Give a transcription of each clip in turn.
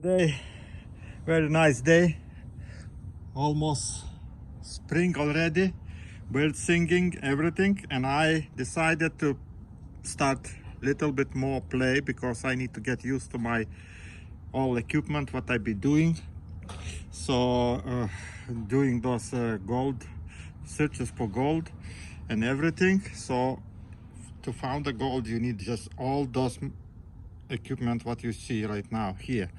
Day, very nice day. Almost spring already. Birds singing, everything, and I decided to start little bit more play because I need to get used to my all equipment what I be doing. So doing those gold searches for gold and everything. So to find the gold, you need just all those equipment what you see right now here.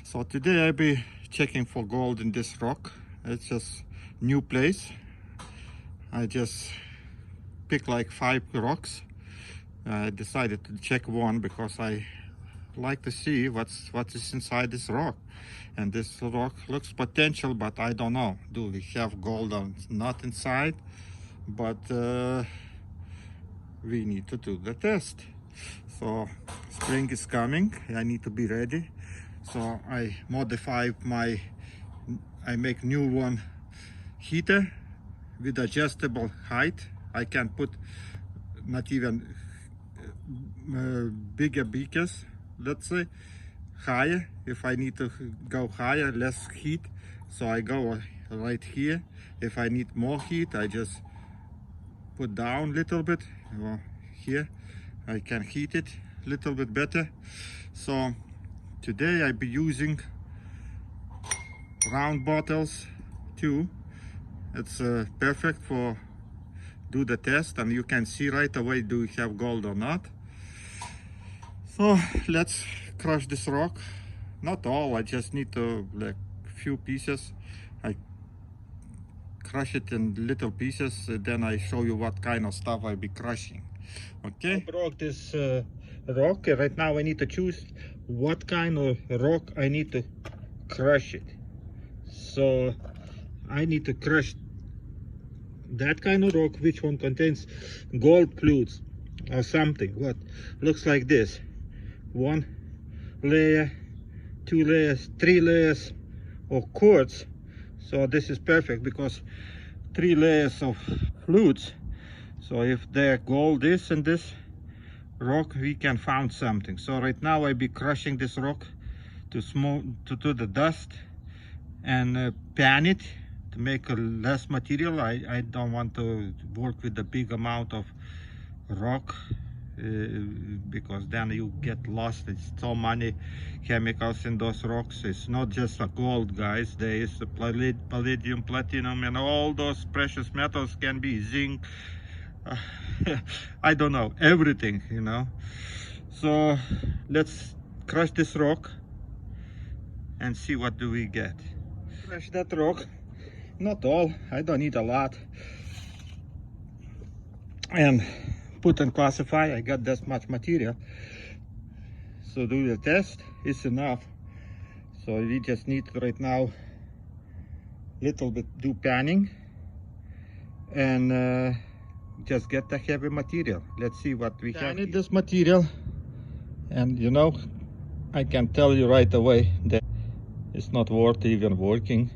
So today I'll be checking for gold in this rock. It's just new place. I just picked like 5 rocks. I decided to check one because I like to see what is inside this rock. And this rock looks potential, but I don't know. Do we have gold or not inside? But we need to do the test. So spring is coming. I need to be ready. So I modify I make new one heater with adjustable height. I can put not even bigger beakers, let's say, higher. If I need to go higher, less heat, so I go right here. If I need more heat, I just put down a little bit. Here I can heat it a little bit better. So today I'll be using round bottles too. It's perfect for do the test, and you can see right away do we have gold or not. So let's crush this rock. Not all, I just need to like few pieces. I crush it in little pieces, then I show you what kind of stuff I'll be crushing. Okay, I broke this rock. Right now I need to choose what kind of rock I need to crush it. So I need to crush that kind of rock which one contains gold flutes or something. What looks like this: 1 layer, 2 layers, 3 layers of quartz. So this is perfect because 3 layers of flutes. So if there gold is in this rock, we can find something. So right now I be crushing this rock to to the dust and pan it to make less material. I don't want to work with the big amount of rock because then you get lost. It's so many chemicals in those rocks. It's not just a gold, guys. There is a palladium, platinum, and all those precious metals. Can be zinc, I don't know, everything, you know. So let's crush this rock and see what do we get. Crush that rock. Not all, I don't need a lot. And put and classify. I got this much material. So do the test, it's enough. So we just need right now little bit do panning and just get the heavy material. Let's see what we have. I need this material, and you know, I can tell you right away that it's not worth even working.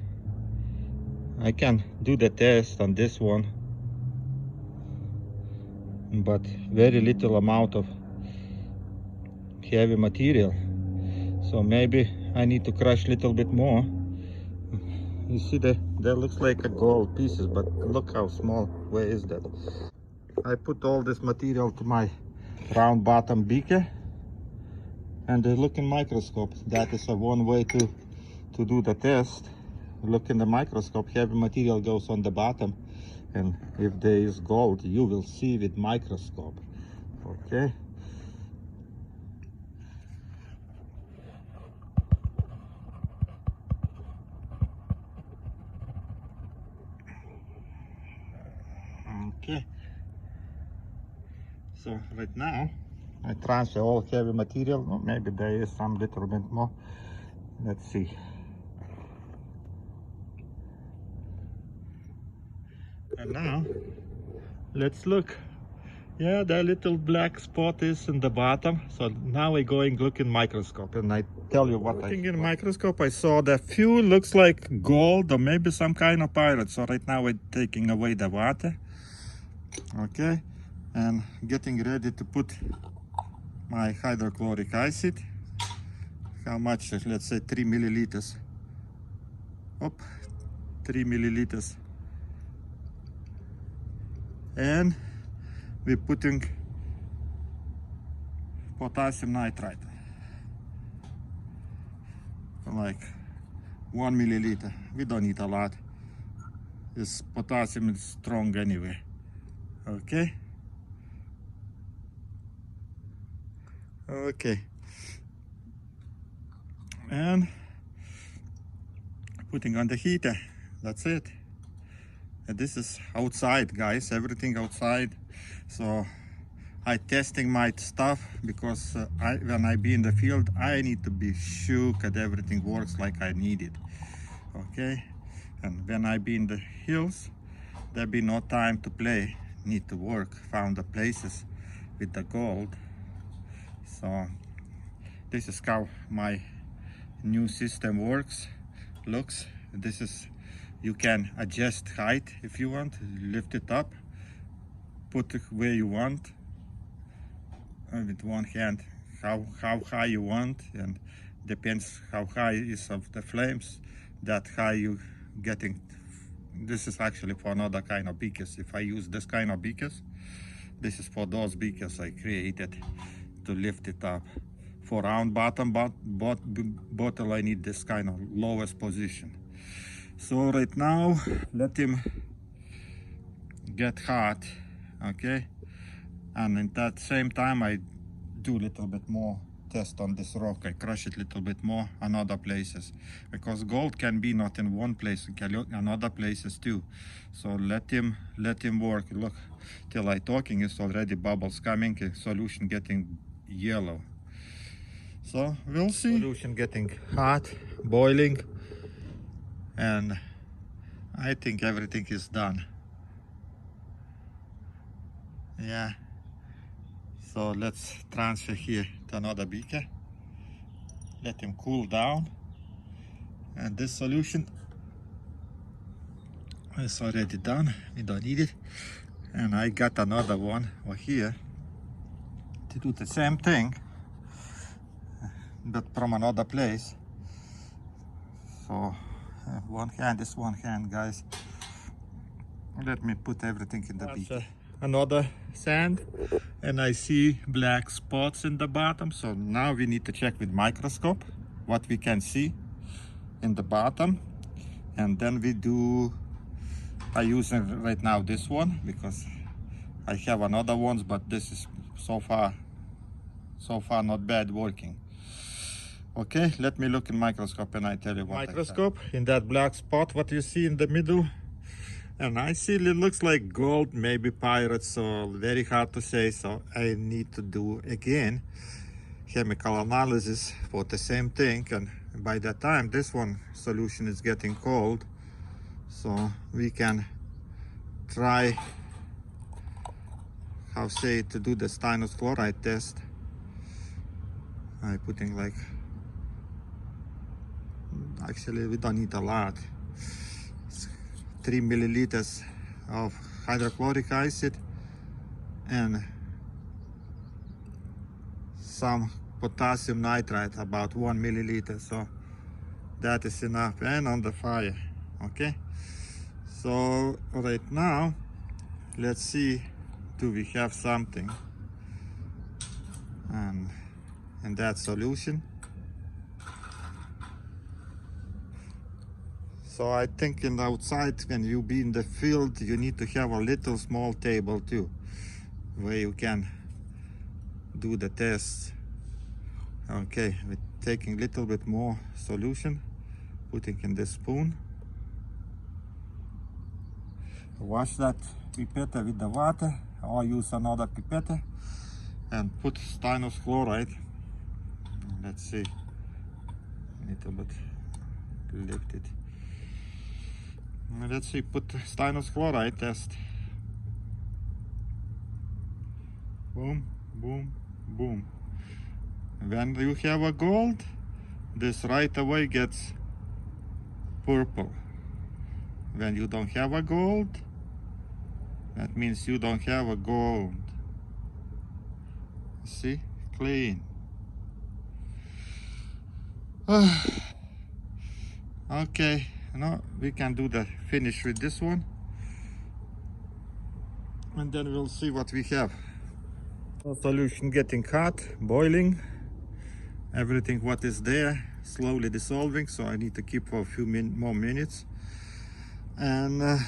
I can do the test on this one, but very little amount of heavy material. So maybe I need to crush a little bit more. You see that looks like a gold pieces, but look how small. Where is that? I put all this material to my round bottom beaker and look in microscope. That is one way to do the test. Look in the microscope, heavy material goes on the bottom, and if there is gold, you will see with microscope. Okay. Okay. So right now I transfer all heavy material. Maybe there is some little bit more. Let's see. And now let's look. Yeah, the little black spot is in the bottom. So now we're going look in microscope, and I tell you what. Looking in microscope, I saw the few looks like gold or maybe some kind of pirate. So right now we're taking away the water. Okay, and getting ready to put my hydrochloric acid. how much? Let's say 3 milliliters. Up, 3 milliliters. And we're putting potassium nitrite, like 1 milliliter. We don't need a lot. This potassium is strong anyway. Okay. Okay. And putting on the heater. That's it. And this is outside, guys. Everything outside. So I testing my stuff because when I be in the field, I need to be sure that everything works like I need it. Okay. And when I be in the hills, there be no time to play. Need to work. Found the places with the gold. So this is how my new system works. Looks. This is, you can adjust height if you want. Lift it up. Put it where you want. With one hand, how high you want, and depends how high is of the flames, that high you getting. This is actually for another kind of beakers. If I use this kind of beakers, this is for those beakers I created to lift it up. For round bottom bottle, I need this kind of lowest position. So right now, let him get hot, okay? And in that same time, I do a little bit more test on this rock. I crush it a little bit more on other places, because gold can be not in one place, it can be in other places too. So let him work. Look, till I talking, it's already bubbles coming, solution getting yellow. So we'll see. Solution getting hot, boiling, and I think everything is done. Yeah. So let's transfer here to another beaker. Let him cool down. And this solution is already done. We don't need it. And I got another one over here to do the same thing, but from another place. So one hand is one hand, guys. Let me put everything in the beaker. Another sand, and I see black spots in the bottom. So now we need to check with microscope what we can see in the bottom, and then we do. I use right now this one because I have another ones, but this is so far not bad working. Okay, let me look in microscope and I tell you what. Microscope in that black spot, what you see in the middle. And I see it looks like gold, maybe pirates, so very hard to say. So I need to do again chemical analysis for the same thing. And by that time, this one solution is getting cold. So we can try, to do the stannous chloride test. I'm putting like, actually we don't need a lot. 3 milliliters of hydrochloric acid and some potassium nitrite, about 1 milliliter. So that is enough, and on the fire. Okay, so right now let's see, do we have something in that solution. So I think in outside, when you be in the field, you need to have a little small table too, where you can do the tests. Okay, we're taking a little bit more solution, putting in the spoon. Wash that pipette with the water, or use another pipette, and put stannous chloride. Let's see, a little bit lift it. Let's see, put stannous chloride test. Boom, boom, boom. When you have a gold, this right away gets purple. When you don't have a gold, that means you don't have a gold. See, clean. Okay, now we can do the finish with this one, and then we'll see what we have. The solution getting hot, boiling. Everything what is there slowly dissolving, so I need to keep for a few more minutes. And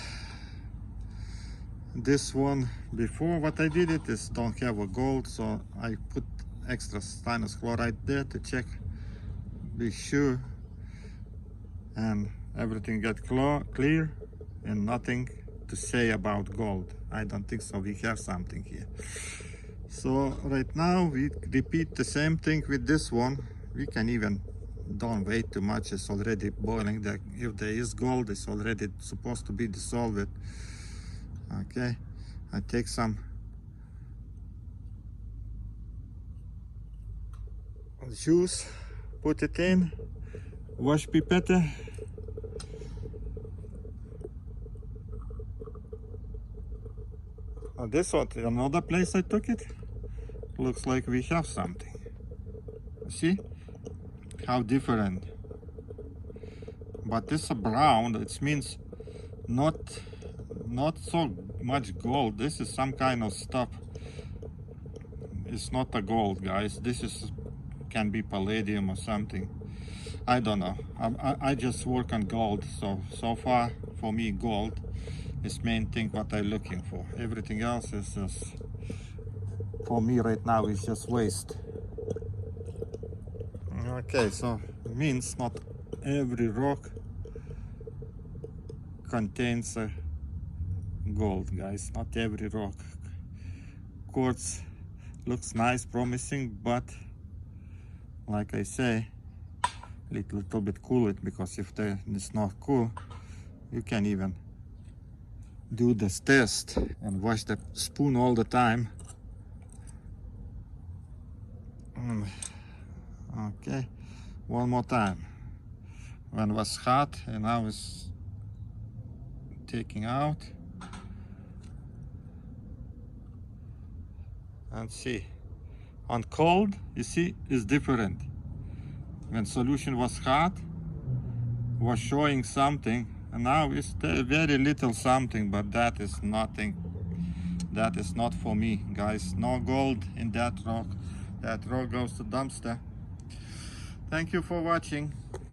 this one before, what I did it is don't have a gold, so I put extra stannous chloride there to check, be sure, and everything got clear and nothing to say about gold. I don't think so. We have something here. So right now we repeat the same thing with this one. We can even don't wait too much. It's already boiling. If there is gold, it's already supposed to be dissolved. Okay, I take some juice, put it in, wash pipette. This one, another place I took it. Looks like we have something. See how different. But this is brown. It means not so much gold. This is some kind of stuff. It's not a gold, guys. This is can be palladium or something. I don't know. I just work on gold. So far for me, gold is main thing what I'm looking for. Everything else is just, for me right now, is just waste. Okay, so it means not every rock contains gold, guys. Not every rock. Quartz looks nice, promising, but like I say, little bit cool it, because if it's not cool, you can even do this test and wash the spoon all the time. Okay, one more time. When it was hot and now it's taking out. And see, on cold, you see, it's different. When solution was hot, was showing something, and now it's very little something, but that is nothing. That is not for me, guys. No gold in that rock. That rock goes to dumpster. Thank you for watching.